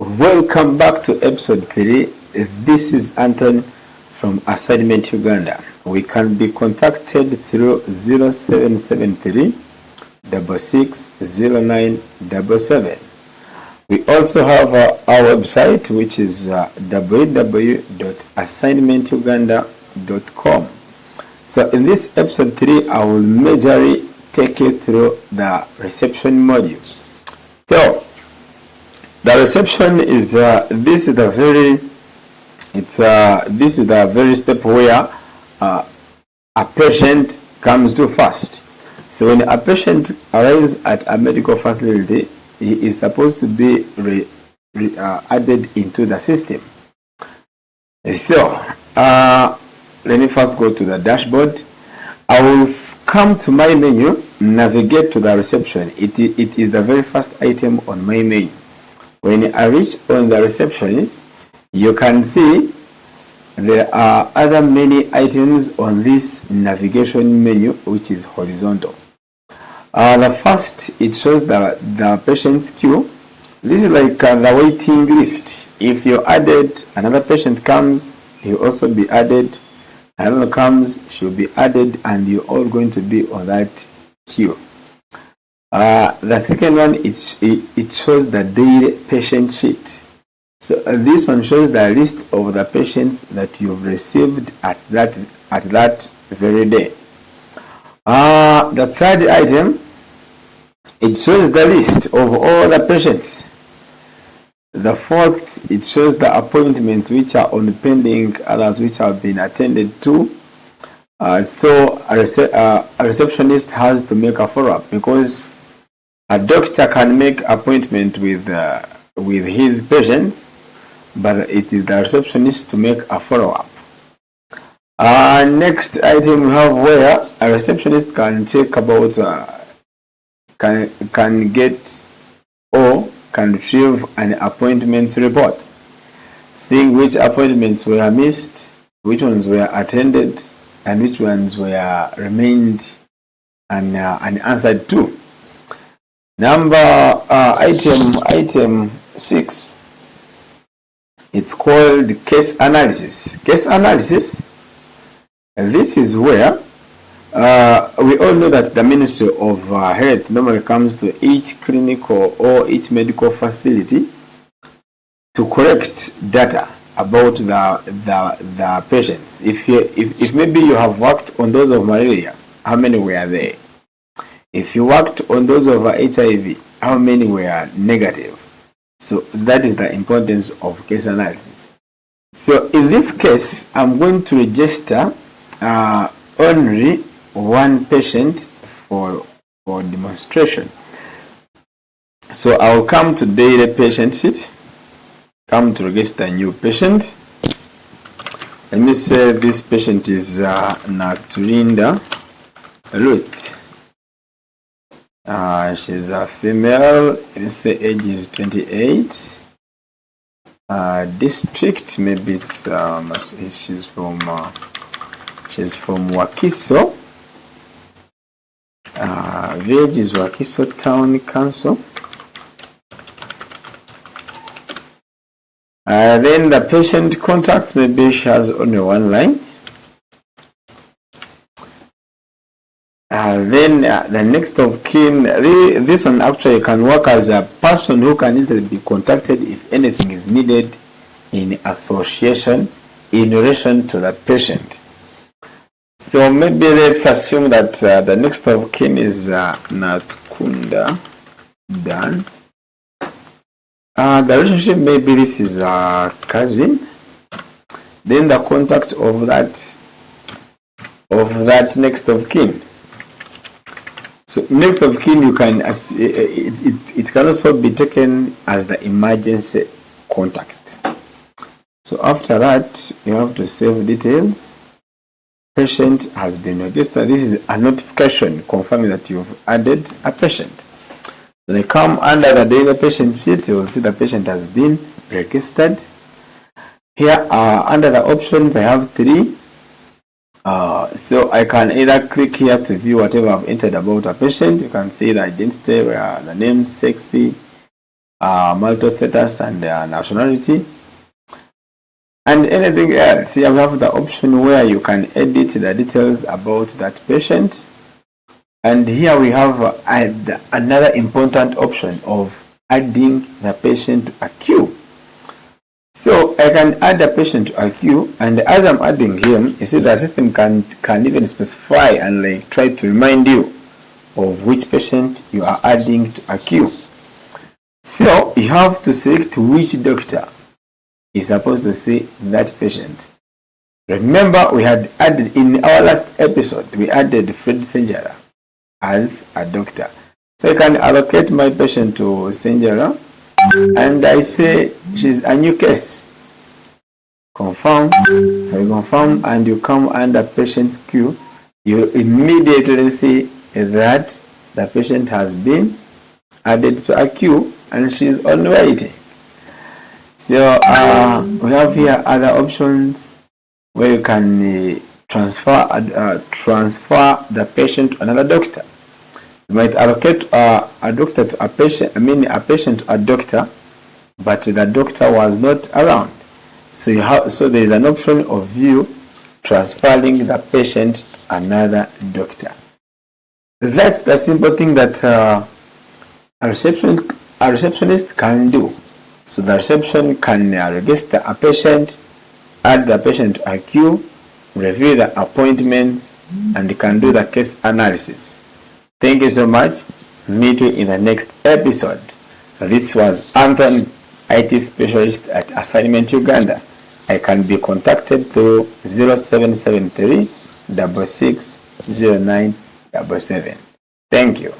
Welcome back to episode 3. This is Anthony from Assignment Uganda. We can be contacted through 0773 660977. We also have our website, which is www.assignmentuganda.com. So in this episode 3, I will majorly take you through the reception modules. So the reception is this is the very step where a patient comes to first. So when a patient arrives at a medical facility, he is supposed to be added into the system. So let me first go to the dashboard. I will come to my menu, navigate to the reception. It is the very first item on my menu. When I reach on the reception, you can see there are other many items on this navigation menu, which is horizontal. The first, it shows the patient's queue. This is like the waiting list. If you added, another patient comes, he'll also be added. Another comes, she'll be added, and you're all going to be on that queue. The second one, it shows the daily patient sheet. So this one shows the list of the patients that you've received at that very day. The third item, it shows the list of all the patients. The fourth, it shows the appointments which are on pending, others which have been attended to. So a receptionist has to make a follow-up, because a doctor can make appointment with his patients, but it is the receptionist to make a follow-up. Next item we have where a receptionist can check about can get or can retrieve an appointment report, seeing which appointments were missed, which ones were attended, and which ones were remained unanswered to. Item 6. It's called case analysis. Case analysis. This is where we all know that the Ministry of Health normally comes to each clinical or each medical facility to collect data about the patients. If maybe you have worked on those of malaria, how many were there? If you worked on those of HIV, how many were negative? So that is the importance of case analysis. So in this case, I'm going to register only one patient for demonstration. So I'll come to daily patient sheet, come to register a new patient. Let me say this patient is Naturinda Ruth. She's a female. Let's say age is 28. District, maybe it's she's from Wakiso. Village is Wakiso Town Council. Then the patient contacts, maybe she has only one line. Then the next of kin, this one actually can work as a person who can easily be contacted if anything is needed in association in relation to the patient. So maybe let's assume that the next of kin is Natkunda Dan. The relationship, maybe this is a cousin. Then the contact of that next of kin. So next of kin, you can it can also be taken as the emergency contact. So after that, you have to save details. Patient has been registered. This is a notification confirming that you've added a patient. When they come under the daily patient sheet, you will see the patient has been registered. Here under the options, I have 3. So I can either click here to view whatever I've entered about a patient. You can see the identity, the name, sexy, marital status and nationality, and anything else. You have the option where you can edit the details about that patient. And here we have another important option of adding the patient to a queue. So I can add a patient to a queue, and as I'm adding him, you see the system can even specify and like try to remind you of which patient you are adding to a queue. So you have to select which doctor is supposed to see that patient. Remember, we had added in our last episode, we added Fred Senjara as a doctor. So I can allocate my patient to Senjara, and I say she's a new case. Confirm. So you confirm and you come under patient's queue. You immediately see that the patient has been added to a queue and she's on waiting. So we have here other options where you can transfer the patient to another doctor. You might allocate a doctor to a patient, a patient to a doctor, but the doctor was not around. So there is an option of you transferring the patient to another doctor. That's the simple thing that a receptionist can do. So the reception can register a patient, add the patient to a queue, review the appointments, and can do the case analysis. Thank you so much. Meet you in the next episode. This was Anthony, IT specialist at Assignment Uganda. I can be contacted through 0773 660977. Thank you.